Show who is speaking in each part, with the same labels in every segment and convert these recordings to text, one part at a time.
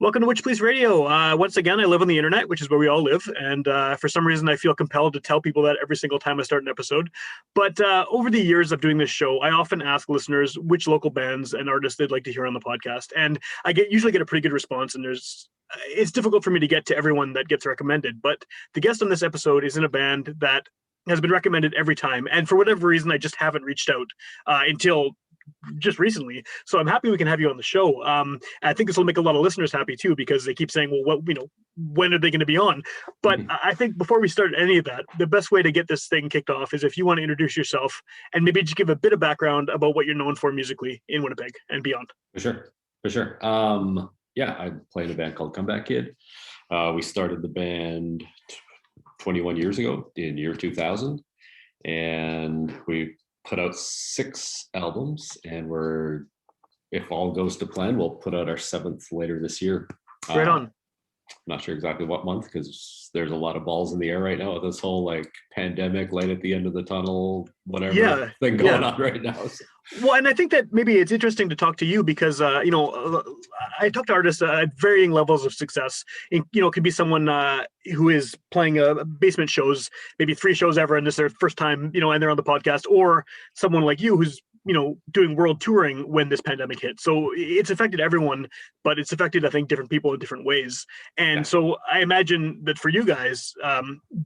Speaker 1: Welcome to Witchpolice Radio. Once again, I live on the internet, which is where we all live, and for some reason, I feel compelled to tell people that every single time I start an episode. But over the years of doing this show, I often ask listeners which local bands and artists they'd like to hear on the podcast, and I usually get a pretty good response. And it's difficult for me to get to everyone that gets recommended. But the guest on this episode is in a band that has been recommended every time, and for whatever reason, I just haven't reached out until just recently. So I'm happy we can have you on the show. I think this will make a lot of listeners happy too, because they keep saying, well, when are they going to be on? But I think before we start any of that, the best way to get this thing kicked off is if you want to introduce yourself and maybe just give a bit of background about what you're known for musically in Winnipeg and beyond.
Speaker 2: For sure. Yeah, I play in a band called Comeback Kid. We started the band 21 years ago in year 2000, and we put out 6 albums, and if all goes to plan, we'll put out our 7th later this year.
Speaker 1: Right on.
Speaker 2: Not sure exactly what month, because there's a lot of balls in the air right now with this whole pandemic, light at the end of the tunnel, whatever thing going on right now. So.
Speaker 1: Well, and I think that maybe it's interesting to talk to you because, I talk to artists at varying levels of success. It could be someone who is playing basement shows, maybe 3 shows ever, and this is their first time, and they're on the podcast, or someone like you who's, doing world touring when this pandemic hit. So it's affected everyone, but it's affected, I think, different people in different ways. And so I imagine that for you guys,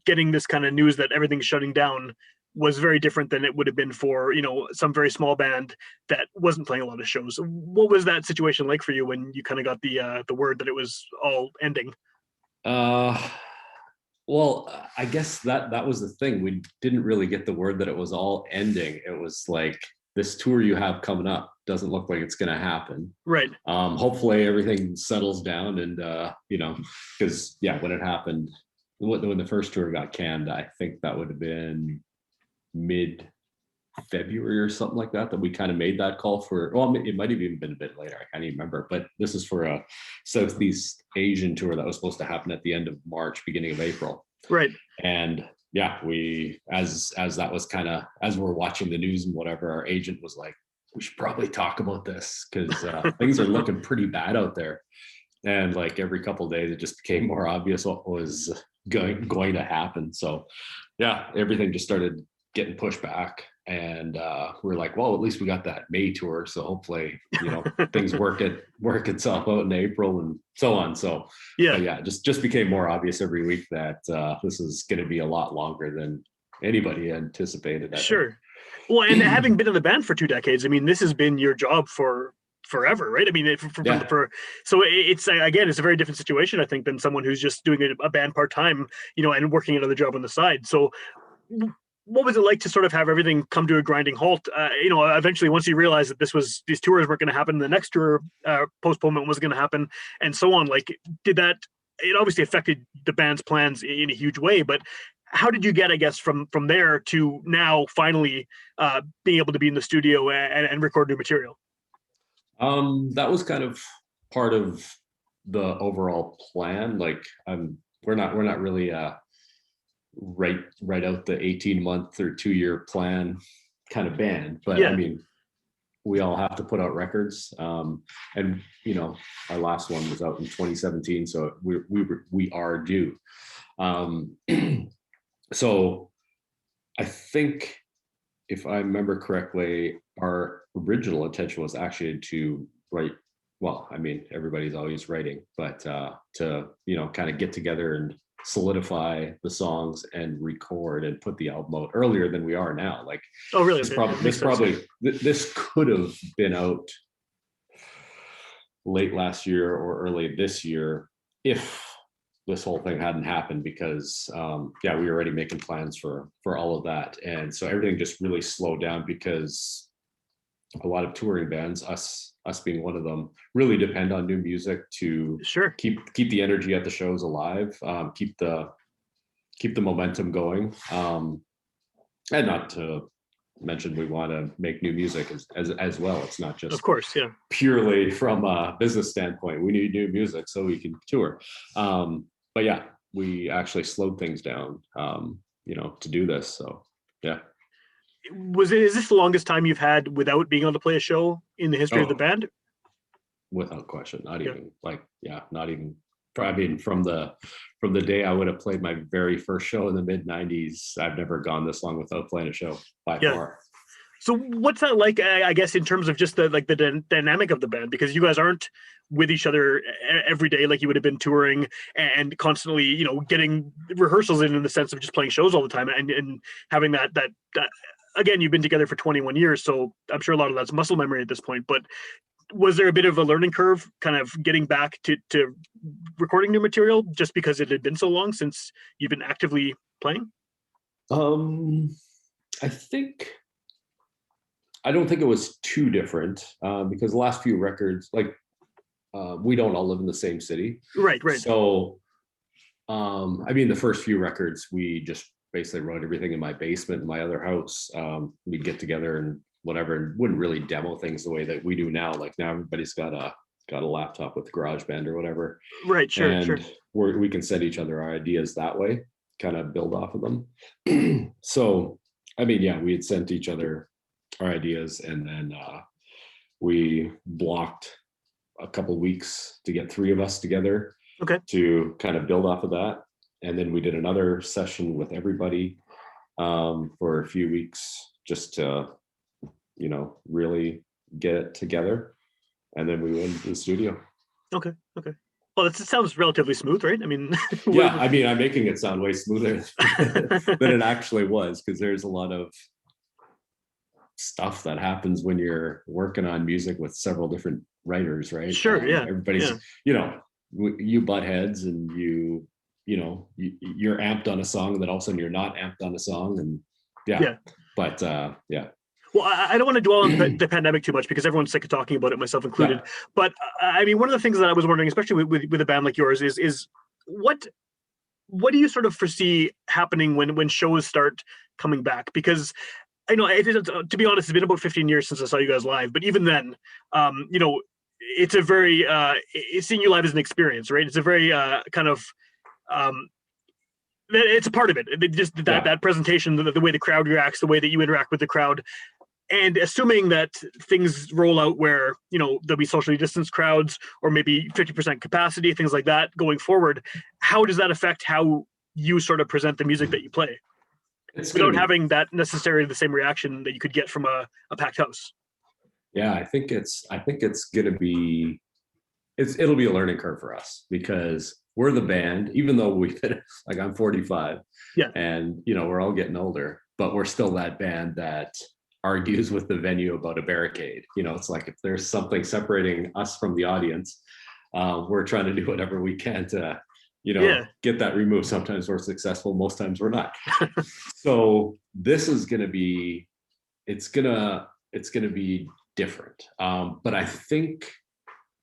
Speaker 1: getting this kind of news that everything's shutting down was very different than it would have been for, some very small band that wasn't playing a lot of shows. What was that situation like for you when you kind of got the word that it was all ending?
Speaker 2: Well, I guess that was the thing. We didn't really get the word that it was all ending. It was like, this tour you have coming up doesn't look like it's going to happen.
Speaker 1: Right.
Speaker 2: Hopefully everything settles down, and because when it happened, when the first tour got canned, I think that would have been mid-February or something like that we kind of made that call for. Well, it might have even been a bit later. I can't even remember. But this is for a Southeast Asian tour that was supposed to happen at the end of March, beginning of April.
Speaker 1: Right.
Speaker 2: And we, as that was kind of, as we're watching the news and whatever, our agent was like, we should probably talk about this because things are looking pretty bad out there. And every couple of days, it just became more obvious what was going to happen. So everything just started getting pushed back, and we're like, well, at least we got that May tour, so hopefully things work itself out in April and so on. So just became more obvious every week that this is going to be a lot longer than anybody anticipated.
Speaker 1: Sure. Well, and having been in the band for 2 decades, I mean, this has been your job for forever, right? I mean, so it's it's a very different situation, I think, than someone who's just doing a band part-time, and working another job on the side. So what was it like to sort of have everything come to a grinding halt? Eventually, once you realized that these tours weren't going to happen, the next tour postponement was going to happen, and so on. It obviously affected the band's plans in a huge way, but how did you get, I guess, from there to now finally being able to be in the studio and record new material?
Speaker 2: That was kind of part of the overall plan. We're not really write out the 18-month or 2-year plan kind of band, but I mean, we all have to put out records, and our last one was out in 2017, so we are due. So I think, if I remember correctly, our original intention was actually to write, well, I mean, everybody's always writing, but to kind of get together and solidify the songs and record and put the album out earlier than we are now.
Speaker 1: Oh, really?
Speaker 2: This could have been out late last year or early this year if this whole thing hadn't happened, because we were already making plans for all of that, and so everything just really slowed down because a lot of touring bands, us being one of them, really depend on new music to keep the energy at the shows alive, keep the momentum going, and not to mention we want to make new music as well. It's not just,
Speaker 1: of course,
Speaker 2: purely from a business standpoint. We need new music so we can tour. But we actually slowed things down, to do this. So
Speaker 1: is this the longest time you've had without being able to play a show in the history of the band?
Speaker 2: without question. Not
Speaker 1: Yeah.
Speaker 2: even like, yeah, not even. I mean, from the day I would have played my very first show in the mid '90s, I've never gone this long without playing a show by
Speaker 1: Yeah.
Speaker 2: far.
Speaker 1: So what's that like? I guess in terms of just the dynamic of the band, because you guys aren't with each other every day like you would have been touring and constantly, getting rehearsals in the sense of just playing shows all the time and having that again, you've been together for 21 years, so I'm sure a lot of that's muscle memory at this point. But was there a bit of a learning curve, kind of getting back to recording new material, just because it had been so long since you've been actively playing?
Speaker 2: I think. I don't think it was too different because the last few records, like we don't all live in the same city.
Speaker 1: Right.
Speaker 2: So, I mean, the first few records, we just basically wrote everything in my basement in my other house. We'd get together and whatever, and wouldn't really demo things the way that we do now. Like now everybody's got a laptop with GarageBand or whatever.
Speaker 1: Right, sure,
Speaker 2: and
Speaker 1: sure.
Speaker 2: we can send each other our ideas that way, kind of build off of them. So, I mean, yeah, we had sent each other our ideas, and then we blocked a couple weeks to get 3 of us together.
Speaker 1: Okay.
Speaker 2: To kind of build off of that, and then we did another session with everybody for a few weeks just to really get it together, and then we went to the studio.
Speaker 1: Okay. Well, it sounds relatively smooth, right? I mean,
Speaker 2: yeah, I mean, I'm making it sound way smoother than it actually was, because there's a lot of stuff that happens when you're working on music with several different writers, right?
Speaker 1: Sure. Yeah.
Speaker 2: Everybody's, you butt heads, and you're amped on a song, and then all of a sudden you're not amped on a song, and yeah. But yeah.
Speaker 1: Well, I don't want to dwell on the pandemic too much because everyone's sick of talking about it, myself included. Yeah. But I mean, one of the things that I was wondering, especially with a band like yours, is what do you sort of foresee happening when shows start coming back? Because I know, to be honest, it's been about 15 years since I saw you guys live. But even then, it's a very seeing you live is an experience, right? It's a very kind of it's a part of it. Just that presentation, the way the crowd reacts, the way that you interact with the crowd. And assuming that things roll out where, there'll be socially distanced crowds or maybe 50% capacity, things like that going forward, how does that affect how you sort of present the music that you play? Without having that necessarily the same reaction that you could get from a packed house.
Speaker 2: Yeah, I think it's gonna be, it'll be a learning curve for us, because we're the band, even though we've been, like, I'm 45, and we're all getting older, but we're still that band that argues with the venue about a barricade. It's like, if there's something separating us from the audience, we're trying to do whatever we can to get that removed. Sometimes we're successful, most times we're not. So this is going to be, it's going to be different. But I think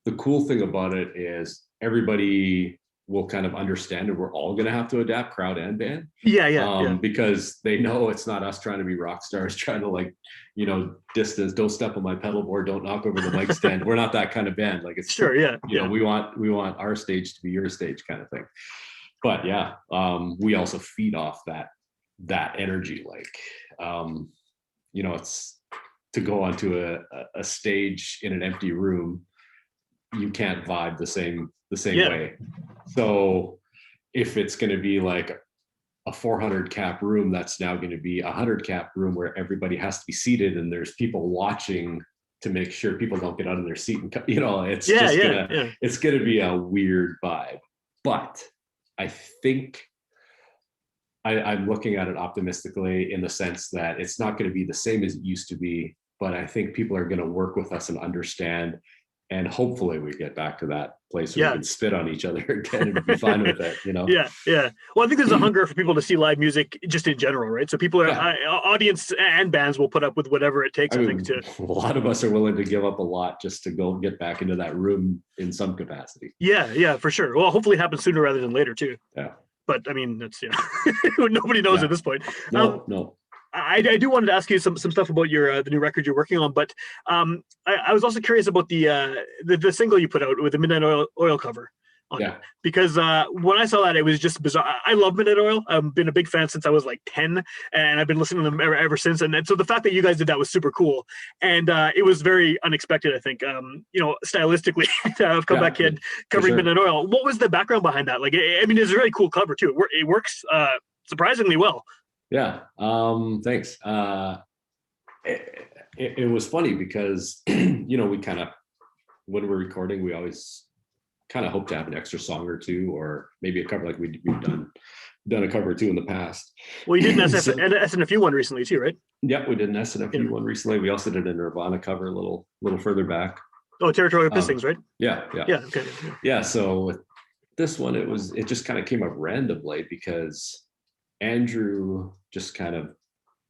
Speaker 2: the cool thing about it is everybody will kind of understand, and we're all going to have to adapt, crowd and band. Because they know it's not us trying to be rock stars, trying to distance, don't step on my pedal board, don't knock over the mic stand. We're not that kind of band. Like, it's we want our stage to be your stage, kind of thing. But we also feed off that energy. Like, it's to go onto a stage in an empty room, you can't vibe the same way. So if it's going to be like a 400 cap room, that's now going to be a 100 cap room where everybody has to be seated, and there's people watching to make sure people don't get out of their seat, and it's it's going to be a weird vibe. But I think I'm looking at it optimistically, in the sense that it's not going to be the same as it used to be, but I think people are going to work with us and understand. And hopefully we get back to that place where we can spit on each other again and be fine with it,
Speaker 1: Yeah. Well, I think there's a hunger for people to see live music just in general, right? So people are, audience and bands will put up with whatever it takes, I think.
Speaker 2: A lot of us are willing to give up a lot just to go get back into that room in some capacity.
Speaker 1: Yeah, for sure. Well, hopefully it happens sooner rather than later too.
Speaker 2: Yeah.
Speaker 1: But I mean, that's, nobody knows at this point.
Speaker 2: No.
Speaker 1: I do wanted to ask you some stuff about your the new record you're working on, but I was also curious about the single you put out with the Midnight Oil cover. on it
Speaker 2: Yeah.
Speaker 1: because when I saw that, it was just bizarre. I love Midnight Oil. I've been a big fan since I was like 10, and I've been listening to them ever since. And so the fact that you guys did that was super cool, and it was very unexpected. I think, stylistically, to have Comeback Kid covering
Speaker 2: sure.
Speaker 1: Midnight Oil. What was the background behind that? Like, I mean, it's a really cool cover too. It works surprisingly well.
Speaker 2: Yeah. Thanks. It was funny because we kind of, when we're recording, we always kind of hope to have an extra song or two, or maybe a cover, like we've done a cover or two in the past.
Speaker 1: Well, you did an SNFU one recently too, right?
Speaker 2: Yep, we did an SNFU one recently. We also did a Nirvana cover a little further back.
Speaker 1: Oh, Territorial Pissings, right?
Speaker 2: Yeah.
Speaker 1: Okay.
Speaker 2: Yeah, so with this one, it just kind of came up randomly because Andrew just kind of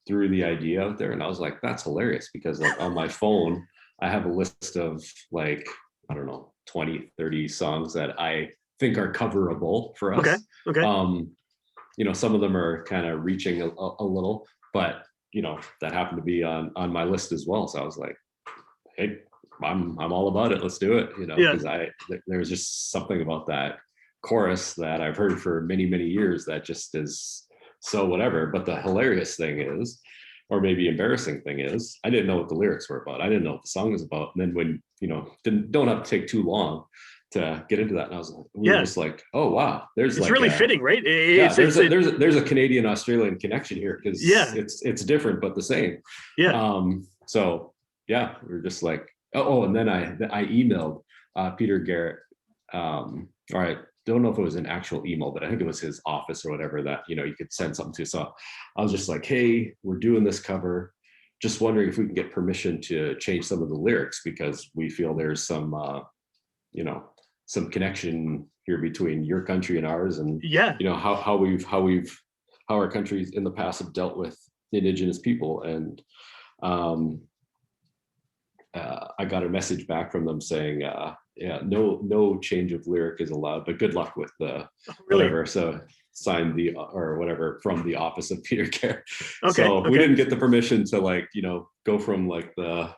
Speaker 2: threw the idea out there, and I was like, that's hilarious, because like on my phone I have a list of like, I don't know, 20, 30 songs that I think are coverable for us.
Speaker 1: Okay.
Speaker 2: Some of them are kind of reaching a little, but that happened to be on my list as well. So I was like, hey, I'm all about it. Let's do it. Because there's just something about that chorus that I've heard for many, many years that just is so whatever. But the hilarious thing is, or maybe embarrassing thing is, I didn't know what the lyrics were about. I didn't know what the song was about. And then when, don't have to take too long to get into that. And I was like, we were just like, oh wow, there's
Speaker 1: it's really fitting, right? There's
Speaker 2: a Canadian Australian connection here, because it's different but the same.
Speaker 1: Yeah.
Speaker 2: So yeah, we were just like, and then I emailed Peter Garrett. All right, don't know if it was an actual email, but I think it was his office or whatever that you could send something to. So I was just like, hey, we're doing this cover, just wondering if we can get permission to change some of the lyrics, because we feel there's some some connection here between your country and ours, and how our countries in the past have dealt with Indigenous people. And I got a message back from them saying, no change of lyric is allowed, but good luck with the whatever. So signed or whatever from the office of Peter Garrett. We didn't get the permission to go from like the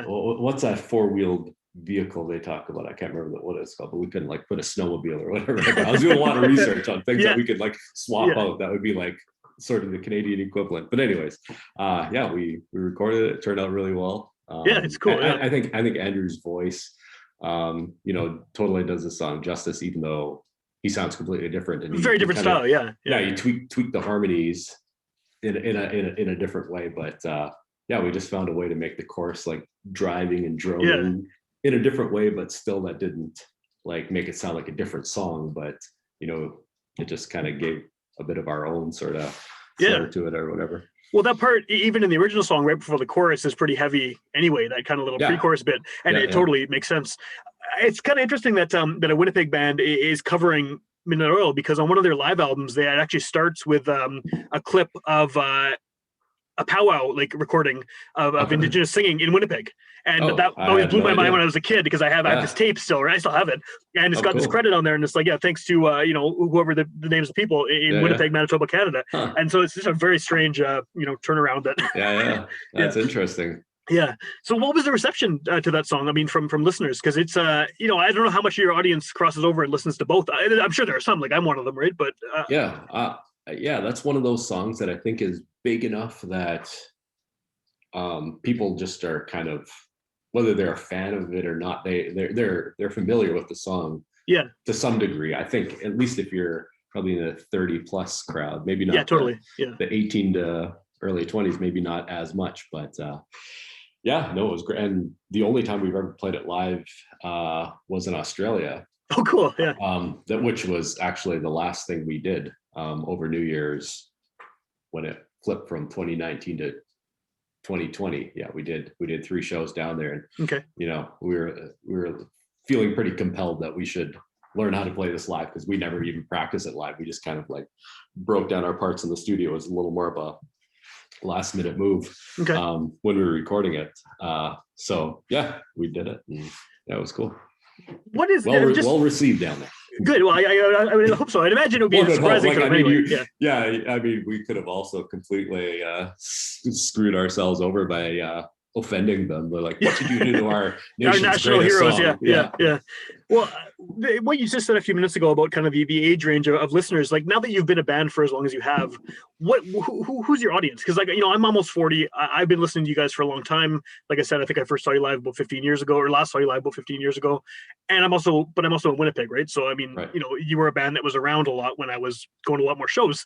Speaker 2: what's that four-wheeled vehicle they talk about? I can't remember what it's called, but we couldn't like put a snowmobile or whatever. I was doing a lot of research on things that we could like swap out. That would be like sort of the Canadian equivalent. But anyways, we recorded it. It turned out really well.
Speaker 1: It's cool.
Speaker 2: I think Andrew's voice, totally does the song justice, even though he sounds completely different. And
Speaker 1: very different style.
Speaker 2: You tweak the harmonies in a different way. But we just found a way to make the chorus like driving and droning in a different way, but still that didn't like make it sound like a different song. But it just kind of gave a bit of our own sort of flair to it or whatever.
Speaker 1: Well, that part, even in the original song, right before the chorus, is pretty heavy anyway, that kind of little pre-chorus bit, and it totally makes sense. It's kind of interesting that that a Winnipeg band is covering Midnight Oil, because on one of their live albums, it actually starts with a clip of a powwow like recording of Indigenous singing in Winnipeg. And that always blew my mind when I was a kid, because I have this tape still, right? I still have it. And it's got this credit on there, and it's like, thanks to, whoever the names of people in Winnipeg, Manitoba, Canada. And so it's just a very strange, turnaround that.
Speaker 2: That's interesting.
Speaker 1: Yeah. So what was the reception to that song? I mean, from listeners, because it's, I don't know how much of your audience crosses over and listens to both. I'm sure there are some, like I'm one of them, right? But
Speaker 2: that's one of those songs that I think is big enough that people just are kind of, whether they're a fan of it or not, they're familiar with the song to some degree. I think at least if you're probably in a 30 plus crowd, maybe not the 18 to early 20s, maybe not as much, but it was great. And the only time we've ever played it live was in Australia.
Speaker 1: Oh, cool. Yeah.
Speaker 2: Which was actually the last thing we did over New Year's when it flipped from 2019 to 2020. We did 3 shows down there, and we were feeling pretty compelled that we should learn how to play this live, because we never even practice it live. We just kind of like broke down our parts in the studio. It was a little more of a last minute move when we were recording it. We did it, and it was cool.
Speaker 1: What is
Speaker 2: well received down there?
Speaker 1: Good. Well, I hope so. I'd imagine it would be surprising for them anyway.
Speaker 2: I mean, we could have also completely screwed ourselves over by offending them. They're like, what did you do to our
Speaker 1: Our
Speaker 2: nation's
Speaker 1: national
Speaker 2: greatest
Speaker 1: heroes.
Speaker 2: song?
Speaker 1: Yeah. Well, what you just said a few minutes ago about kind of the age range of listeners, like now that you've been a band for as long as you have, who's your audience? Because like, I'm almost 40. I've been listening to you guys for a long time. Like I said, I think I first saw you live about 15 years ago, or last saw you live about 15 years ago. And I'm also in Winnipeg, right? So I mean,
Speaker 2: Right.
Speaker 1: you were a band that was around a lot when I was going to a lot more shows.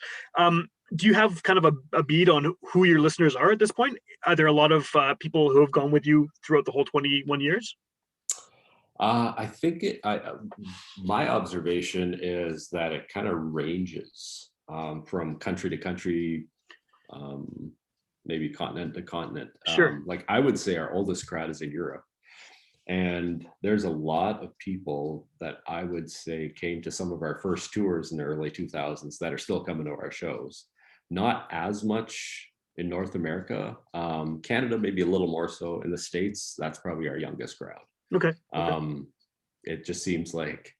Speaker 1: Do you have kind of a bead on who your listeners are at this point? Are there a lot of people who have gone with you throughout the whole 21 years?
Speaker 2: I think my observation is that it kind of ranges from country to country, maybe continent to continent.
Speaker 1: Sure.
Speaker 2: Like I would say our oldest crowd is in Europe. And there's a lot of people that I would say came to some of our first tours in the early 2000s that are still coming to our shows. Not as much in North America. Canada, maybe a little more so. In the States, that's probably our youngest crowd.
Speaker 1: Okay.
Speaker 2: It just seems like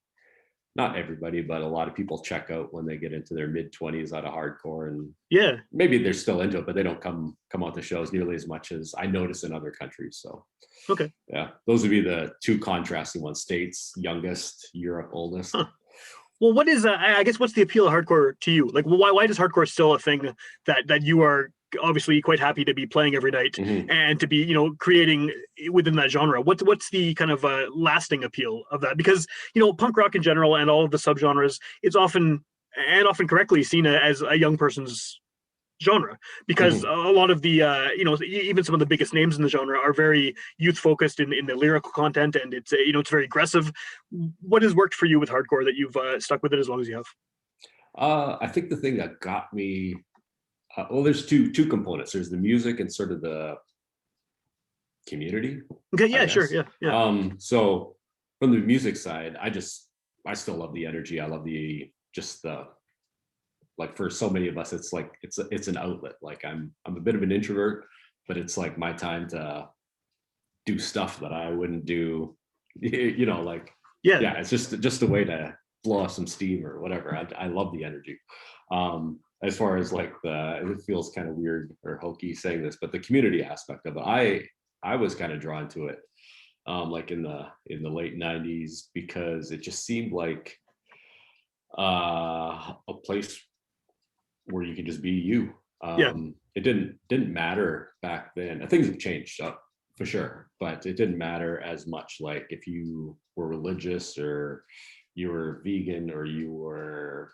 Speaker 2: not everybody, but a lot of people check out when they get into their mid-20s out of hardcore, and
Speaker 1: yeah,
Speaker 2: maybe they're still into it, but they don't come out to shows nearly as much as I notice in other countries. So
Speaker 1: okay,
Speaker 2: yeah, those would be the two contrasting ones: States youngest, Europe oldest.
Speaker 1: Huh. Well, what is I guess what's the appeal of hardcore to you? Like, why is hardcore still a thing that you are obviously quite happy to be playing every night and to be creating within that genre? What's the kind of lasting appeal of that? Because punk rock in general and all of the subgenres, it's often correctly seen as a young person's genre, because a lot of the even some of the biggest names in the genre are very youth focused in the lyrical content, and it's it's very aggressive. What has worked for you with hardcore that you've stuck with it as long as you have?
Speaker 2: I think the thing that got me, well, there's two components. There's the music and sort of the community.
Speaker 1: Okay, yeah, sure, yeah.
Speaker 2: So from the music side, I still love the energy. I love the like, for so many of us, it's like it's an outlet. Like I'm a bit of an introvert, but it's like my time to do stuff that I wouldn't do, like yeah, it's just a way to blow off some steam or whatever. I love the energy. As far as like it feels kind of weird or hokey saying this, but the community aspect of it, I was kind of drawn to it, like in the late 90s, because it just seemed like a place where you could just be you. It didn't matter back then. Things have changed for sure, but it didn't matter as much. Like if you were religious or you were vegan or you were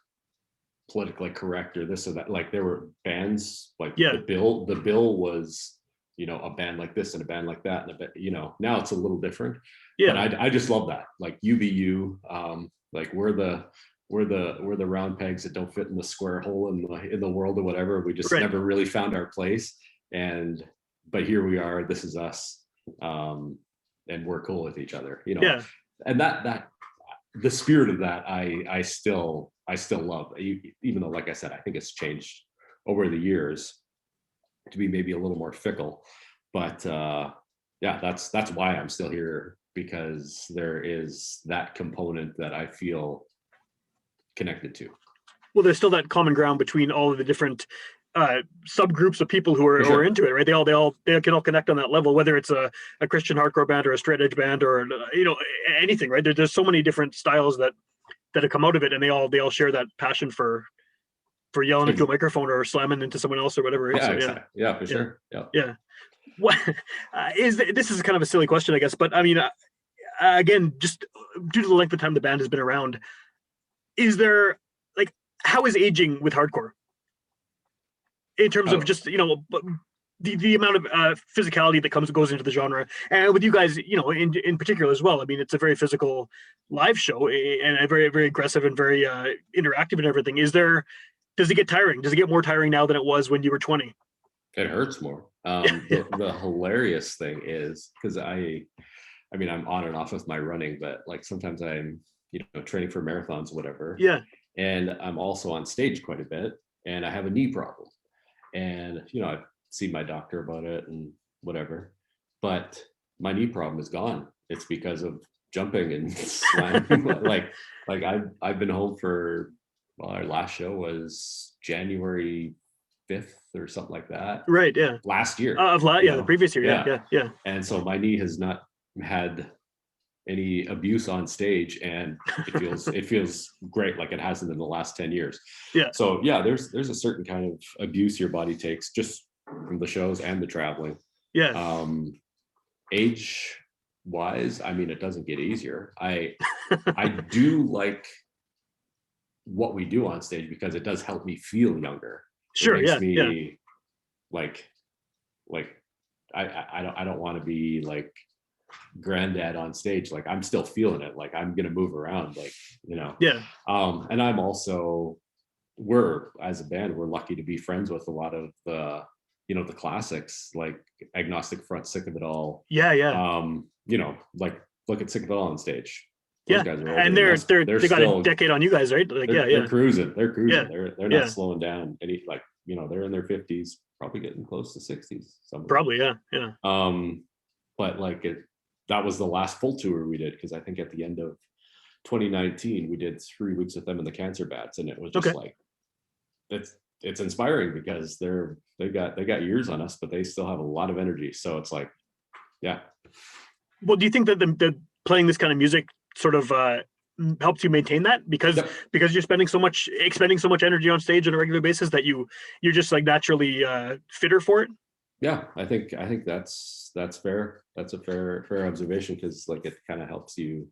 Speaker 2: politically correct or this or that, like there were bands like the bill was a band like this and a band like that, and now it's a little different. But I just love that, like you be you. Like we're the round pegs that don't fit in the square hole in the world or whatever. We just never really found our place, but here we are. This is us, and we're cool with each other, and that the spirit of that I still love, even though, like I said, I think it's changed over the years to be maybe a little more fickle. But that's why I'm still here, because there is that component that I feel connected to.
Speaker 1: Well, there's still that common ground between all of the different subgroups of people who are into it, right? They can all connect on that level, whether it's a Christian hardcore band or a straight edge band or anything, right? There's so many different styles that have come out of it, and they all share that passion for yelling into a microphone or slamming into someone else or whatever.
Speaker 2: Yeah,
Speaker 1: so,
Speaker 2: exactly. Yeah, for sure. Yeah.
Speaker 1: What this is kind of a silly question, I guess, but I mean, again, just due to the length of time the band has been around, is there, like, how is aging with hardcore in terms of just the amount of physicality that goes into the genre, and with you guys in particular as well? I mean, it's a very physical live show and a very, very aggressive and very interactive and everything. Does it get tiring? Does it get more tiring now than it was when you were 20?
Speaker 2: It hurts more. The hilarious thing is, because I mean, I'm on and off with my running, but like sometimes I'm training for marathons, whatever.
Speaker 1: Yeah.
Speaker 2: And I'm also on stage quite a bit, and I have a knee problem. And I've seen my doctor about it and whatever, but my knee problem is gone. It's because of jumping and slamming. like I've been home for, well, our last show was January fifth or something like that
Speaker 1: Right. Yeah.
Speaker 2: last year.
Speaker 1: The previous year. Yeah.
Speaker 2: And so my knee has not had any abuse on stage, and it feels great, like it hasn't in the last 10 years.
Speaker 1: Yeah.
Speaker 2: So yeah, there's a certain kind of abuse your body takes just from the shows and the traveling.
Speaker 1: Yeah.
Speaker 2: Age wise, I mean, it doesn't get easier. I do like what we do on stage because it does help me feel younger.
Speaker 1: Sure.
Speaker 2: It makes
Speaker 1: Yeah.
Speaker 2: me like I don't want to be like granddad on stage. Like I'm still feeling it. Like I'm gonna move around. Like
Speaker 1: Yeah.
Speaker 2: And I'm also we're as a band we're lucky to be friends with a lot of the the classics like Agnostic Front, Sick of It All.
Speaker 1: Yeah.
Speaker 2: Like look at Sick of It All on stage.
Speaker 1: Those
Speaker 2: guys are
Speaker 1: and
Speaker 2: older
Speaker 1: they got
Speaker 2: still,
Speaker 1: a decade on you guys, right? Like
Speaker 2: they're cruising. They're cruising.
Speaker 1: Yeah.
Speaker 2: They're not slowing down. Any like they're in their 50s, probably getting close to 60s.
Speaker 1: Probably, yeah.
Speaker 2: But like that was the last full tour we did because I think at the end of 2019 we did 3 weeks with them in the Cancer Bats, and it was just like it's inspiring because they got years on us, but they still have a lot of energy. So it's like, yeah.
Speaker 1: Well, do you think that the playing this kind of music sort of helps you maintain that because you're expending so much energy on stage on a regular basis that you're just like naturally fitter for it?
Speaker 2: Yeah, I think that's fair. That's a fair observation because like it kind of helps you,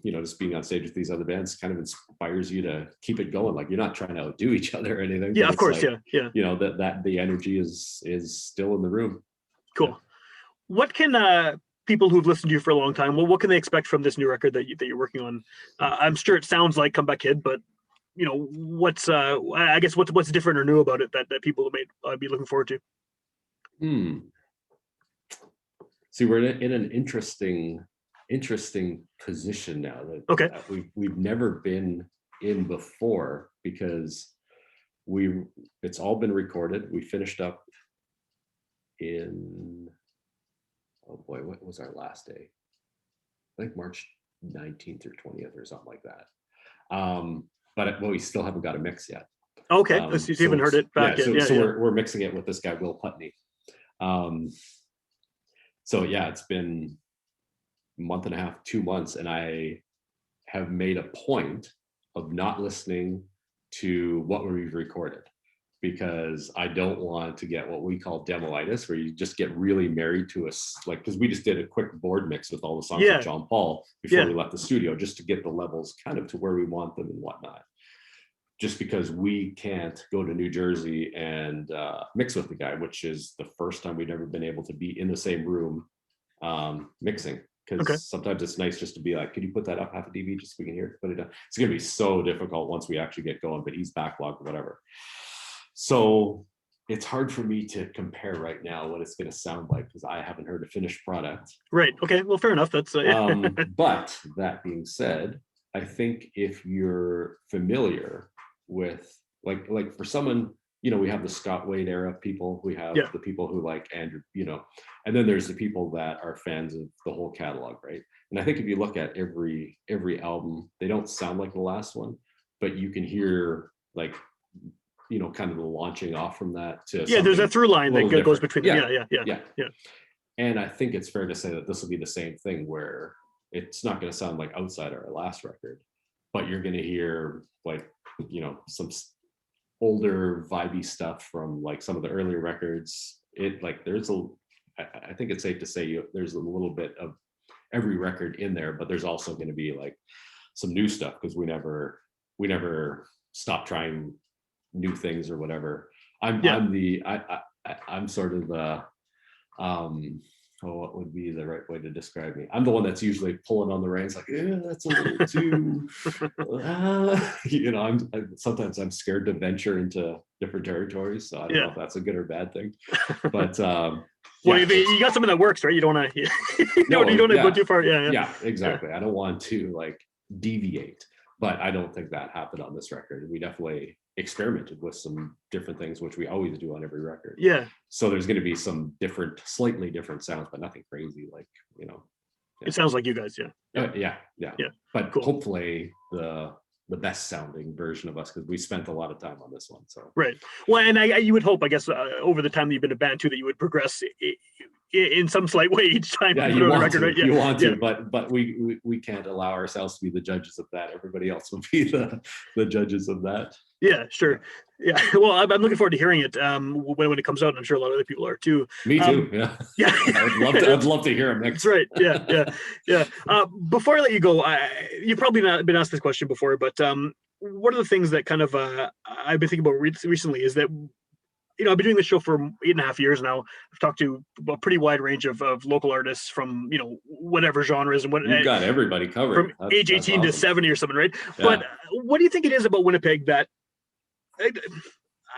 Speaker 2: just being on stage with these other bands kind of inspires you to keep it going. Like you're not trying to outdo each other or anything.
Speaker 1: Yeah, of course.
Speaker 2: Like,
Speaker 1: yeah.
Speaker 2: That the energy is still in the room.
Speaker 1: Cool. Yeah. What can people who've listened to you for a long time, what can they expect from this new record that you're working on? I'm sure it sounds like Comeback Kid, but what's I guess what's different or new about it that people may be looking forward to?
Speaker 2: See, we're in an interesting position now that we've never been in before because it's all been recorded. We finished up in what was our last day? I think March 19th or 20th or something like that. But we still haven't got a mix yet.
Speaker 1: Okay, so you haven't heard it back yet.
Speaker 2: So we're mixing it with this guy Will Putney. So yeah, it's been a month and a half, 2 months, and I have made a point of not listening to what we've recorded because I don't want to get what we call demoitis, where you just get really married to us, like because we just did a quick board mix with all the songs with John Paul before we left the studio, just to get the levels kind of to where we want them and whatnot. Just because we can't go to New Jersey and mix with the guy, which is the first time we've ever been able to be in the same room mixing. Because sometimes it's nice just to be like, could you put that up half a dB just so we can hear it? Put it down. It's going to be so difficult once we actually get going, but he's backlogged, whatever. So it's hard for me to compare right now what it's going to sound like because I haven't heard a finished product.
Speaker 1: Right. Okay. Well, fair enough. That's
Speaker 2: but that being said, I think if you're familiar with like for someone, we have the Scott Wade era people, we have the people who like Andrew, and then there's the people that are fans of the whole catalog, right? And I think if you look at every album, they don't sound like the last one, but you can hear like kind of the launching off from that to
Speaker 1: there's a through line that goes between them.
Speaker 2: Yeah. And I think it's fair to say that this will be the same thing where it's not going to sound like Outside our last record, but you're going to hear like some older vibey stuff from like some of the earlier records. It like I think it's safe to say there's a little bit of every record in there, but there's also going to be like some new stuff because we never stop trying new things or whatever. I'm sort of the what would be the right way to describe me? I'm the one that's usually pulling on the reins, like, that's a little too, sometimes I'm scared to venture into different territories. So I don't know if that's a good or bad thing. But
Speaker 1: well, you got something that works, right? You don't want to, you don't want to go too far.
Speaker 2: Yeah, exactly. I don't want to like deviate, but I don't think that happened on this record. We definitely experimented with some different things, which we always do on every record.
Speaker 1: Yeah.
Speaker 2: So there's going to be some slightly different sounds, but nothing crazy. Like,
Speaker 1: It sounds like you guys.
Speaker 2: Yeah. But hopefully the the best sounding version of us, because we spent a lot of time on this one. So
Speaker 1: Right. Well, and you would hope, I guess, over the time that you've been a band too, that you would progress in some slight way each time.
Speaker 2: yeah,
Speaker 1: you put
Speaker 2: you
Speaker 1: it on the
Speaker 2: want
Speaker 1: record,
Speaker 2: to,
Speaker 1: right? Yeah.
Speaker 2: you want
Speaker 1: Yeah.
Speaker 2: to, but we can't allow ourselves to be the judges of that. Everybody else will be the judges of that.
Speaker 1: Yeah, sure. Yeah. Well, I'm looking forward to hearing it when it comes out. And I'm sure a lot of other people are too.
Speaker 2: Me too. Yeah.
Speaker 1: Yeah.
Speaker 2: I'd love to hear him
Speaker 1: That's
Speaker 2: next.
Speaker 1: right. Yeah. Yeah. Yeah. Before I let you go, you've probably not been asked this question before, but one of the things that kind of I've been thinking about recently is that, I've been doing this show for 8.5 years now. I've talked to a pretty wide range of local artists from, whatever genres and
Speaker 2: You've got everybody covered.
Speaker 1: From age 18 to 70 or something, right? Yeah. But what do you think it is about Winnipeg that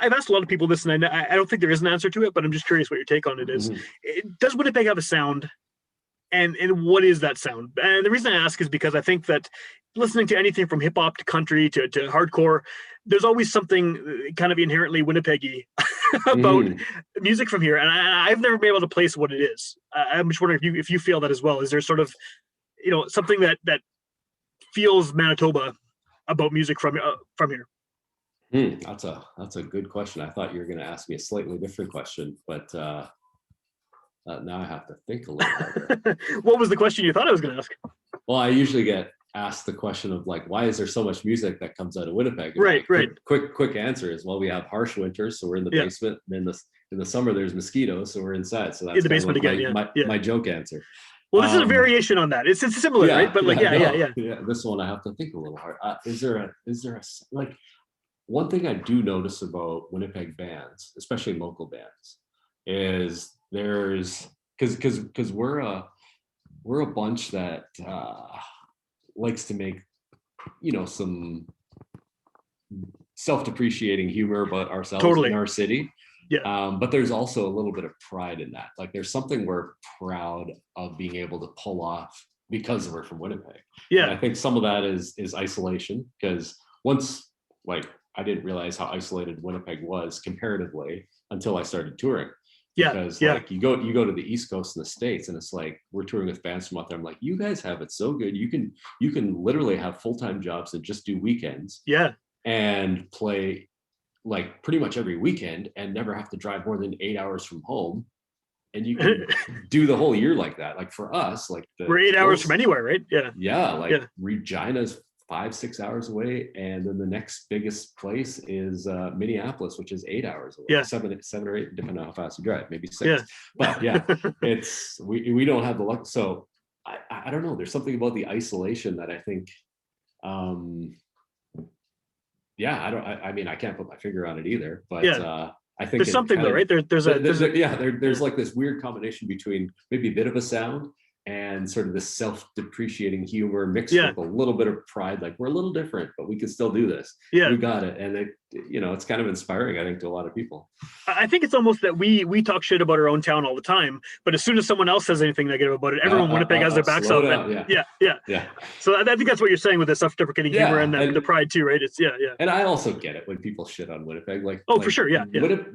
Speaker 1: I've asked a lot of people this, and I don't think there is an answer to it, but I'm just curious what your take on it is. Does Winnipeg have a sound? And what is that sound? And the reason I ask is because I think that listening to anything from hip hop to country to hardcore, there's always something kind of inherently Winnipeggy about music from here. And I've never been able to place what it is. I'm just wondering if you feel that as well. Is there sort of, something that feels Manitoba about music from here?
Speaker 2: That's a good question. I thought you were going to ask me a slightly different question, but now I have to think a little harder.
Speaker 1: What was the question you thought I was going to ask?
Speaker 2: Well, I usually get asked the question of like, why is there so much music that comes out of Winnipeg? And
Speaker 1: right.
Speaker 2: Quick answer is, well, we have harsh winters, so we're in the basement, and in the summer there's mosquitoes, so we're inside. So that's
Speaker 1: in the basement again.
Speaker 2: My joke answer.
Speaker 1: Well, this is a variation on that. It's similar, right? But
Speaker 2: yeah. This one I have to think a little hard. Is there a like, one thing I do notice about Winnipeg bands, especially local bands, is there's because we're a bunch that likes to make some self-depreciating humor about ourselves in our city. Yeah. But there's also a little bit of pride in that. Like, there's something we're proud of being able to pull off because we're from Winnipeg. Yeah. And I think some of that is isolation, because once, like, I didn't realize how isolated Winnipeg was comparatively until I started touring. Yeah. Because like you go to the East Coast in the States, and it's like, we're touring with bands from out there. I'm like, you guys have it so good. You can literally have full-time jobs and just do weekends. Yeah. And play like pretty much every weekend and never have to drive more than 8 hours from home. And you can do the whole year like that. Like, for us, like
Speaker 1: we're 8 hours from anywhere, right? Yeah.
Speaker 2: Yeah. Like Regina's 5-6 hours away, and then the next biggest place is Minneapolis, which is 8 hours away. Yeah. Seven or eight, depending on how fast you drive, maybe 6. Yeah. But yeah, it's we don't have the luck. So I don't know. There's something about the isolation that I think I mean, I can't put my finger on it either, but I think
Speaker 1: there's something though, right? There's
Speaker 2: like this weird combination between maybe a bit of a sound and sort of this self-depreciating humor mixed with a little bit of pride. Like, we're a little different, but we can still do this. Yeah, we got it. And it's kind of inspiring, I think, to a lot of people.
Speaker 1: I think it's almost that we talk shit about our own town all the time, but as soon as someone else says anything negative about it, everyone in Winnipeg has their backs up. Yeah. So I think that's what you're saying with the self-deprecating humor and the pride too, right? It's
Speaker 2: And I also get it when people shit on Winnipeg. Like,
Speaker 1: for sure, yeah.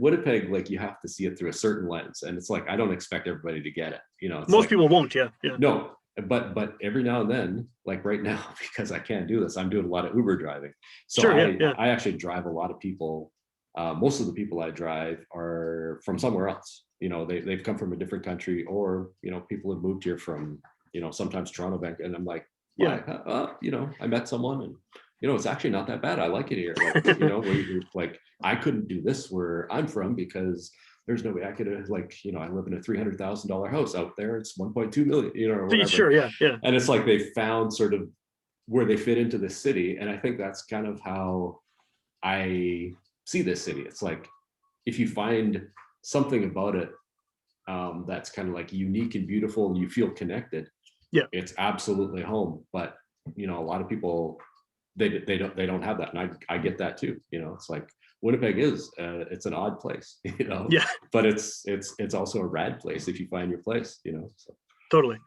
Speaker 2: Winnipeg, like, you have to see it through a certain lens, and it's like, I don't expect everybody to get it. It's
Speaker 1: most people won't. Yeah.
Speaker 2: No, but every now and then, like right now, because I can't do this, I'm doing a lot of Uber driving. So I actually drive a lot of people. Most of the people I drive are from somewhere else. They've come from a different country, or people have moved here from sometimes Toronto, back, and I'm like, I met someone, and it's actually not that bad. I like it here. Like, where you're like, I couldn't do this where I'm from because there's no way I could have, like, I live in a $300,000 house out there. It's 1.2 million, or whatever.
Speaker 1: Sure, yeah.
Speaker 2: And it's like they found sort of where they fit into the city. And I think that's kind of how I see this city. It's like, if you find something about it that's kind of like unique and beautiful, and you feel connected, it's absolutely home. But a lot of people, they don't have that, and I get that too. It's like, Winnipeg is it's an odd place, but it's also a rad place if you find your place. So.
Speaker 1: Totally.